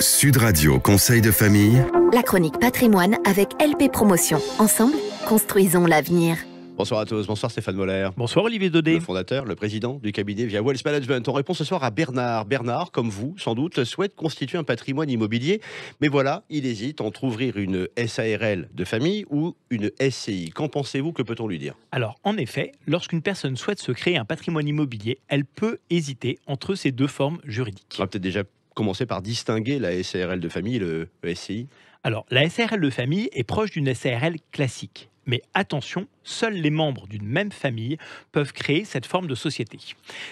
Sud Radio Conseil de famille. La chronique patrimoine avec LP Promotion. Ensemble, construisons l'avenir. Bonsoir à tous, bonsoir Stéphane Moller. Bonsoir Olivier Daudet. Le fondateur, le président du cabinet Via Wealth Management. On répond ce soir à Bernard. Bernard, comme vous, sans doute, souhaite constituer un patrimoine immobilier. Mais voilà, il hésite entre ouvrir une SARL de famille ou une SCI. Qu'en pensez-vous? Que peut-on lui dire? Alors, en effet, lorsqu'une personne souhaite se créer un patrimoine immobilier, elle peut hésiter entre ces deux formes juridiques. On va peut-être déjà commencer par distinguer la SARL de famille et le SCI. Alors, la SARL de famille est proche d'une SARL classique. Mais attention, seuls les membres d'une même famille peuvent créer cette forme de société.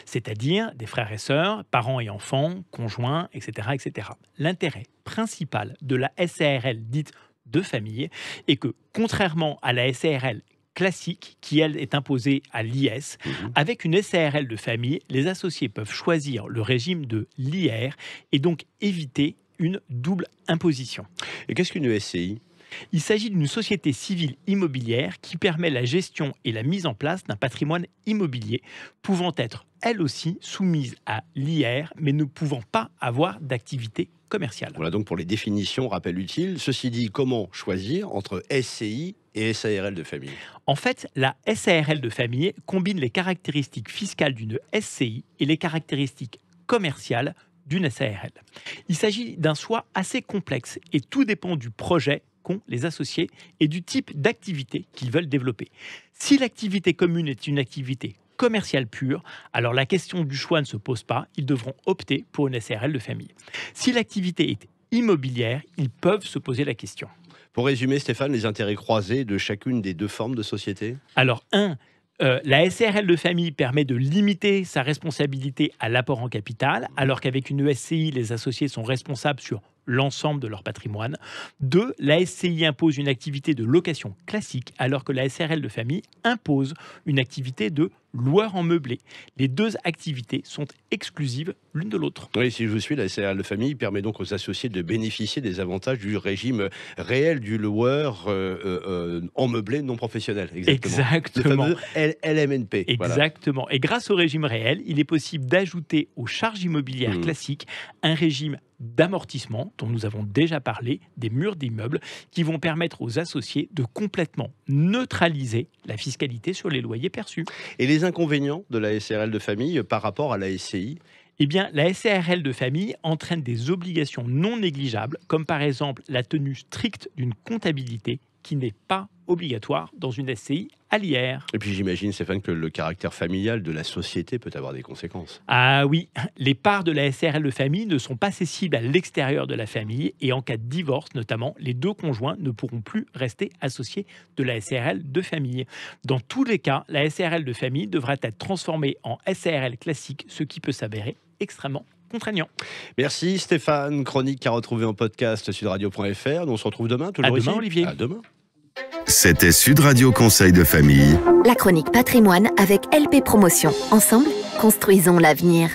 C'est-à-dire des frères et sœurs, parents et enfants, conjoints, etc. etc. L'intérêt principal de la SARL dite de famille est que, contrairement à la SARL classique, qui elle est imposée à l'IS, avec une SARL de famille, les associés peuvent choisir le régime de l'IR et donc éviter une double imposition. Et qu'est-ce qu'une SCI ? Il s'agit d'une société civile immobilière qui permet la gestion et la mise en place d'un patrimoine immobilier, pouvant être elle aussi soumise à l'IR, mais ne pouvant pas avoir d'activité commerciale. Voilà donc pour les définitions, rappel utile. Ceci dit, comment choisir entre SCI et SARL de famille? En fait, la SARL de famille combine les caractéristiques fiscales d'une SCI et les caractéristiques commerciales d'une SARL. Il s'agit d'un choix assez complexe et tout dépend du projet qu'ont les associés et du type d'activité qu'ils veulent développer. Si l'activité commune est une activité commerciale pure, alors la question du choix ne se pose pas, ils devront opter pour une SARL de famille. Si l'activité est immobilière, ils peuvent se poser la question. Pour résumer, Stéphane, les intérêts croisés de chacune des deux formes de société? Alors, la SARL de famille permet de limiter sa responsabilité à l'apport en capital, alors qu'avec une SCI, les associés sont responsables sur l'ensemble de leur patrimoine. 2. La SCI impose une activité de location classique, alors que la SARL de famille impose une activité de loueur en meublé. Les deux activités sont exclusives l'une de l'autre. Oui, si je vous suis, la SARL de famille permet donc aux associés de bénéficier des avantages du régime réel du loueur en meublé non professionnel. Exactement. Le fameux LMNP. Exactement. Voilà. Et grâce au régime réel, il est possible d'ajouter aux charges immobilières classiques un régime d'amortissement, dont nous avons déjà parlé, des murs d'immeubles, qui vont permettre aux associés de complètement neutraliser la fiscalité sur les loyers perçus. Et les inconvénients de la SARL de famille par rapport à la SCI? Eh bien, la SARL de famille entraîne des obligations non négligeables, comme par exemple la tenue stricte d'une comptabilité qui n'est pas obligatoire dans une SCI à l'IR. Et puis j'imagine, Stéphane, que le caractère familial de la société peut avoir des conséquences. Ah oui, les parts de la SARL de famille ne sont pas cessibles à l'extérieur de la famille et en cas de divorce notamment, les deux conjoints ne pourront plus rester associés de la SARL de famille. Dans tous les cas, la SARL de famille devra être transformée en SARL classique, ce qui peut s'avérer extrêmement contraignant. Merci Stéphane, chronique à retrouver en podcast sudradio.fr. On se retrouve demain, toujours ici. À demain, Olivier. À demain. C'était Sud Radio Conseil de famille. La chronique patrimoine avec LP Promotion. Ensemble, construisons l'avenir.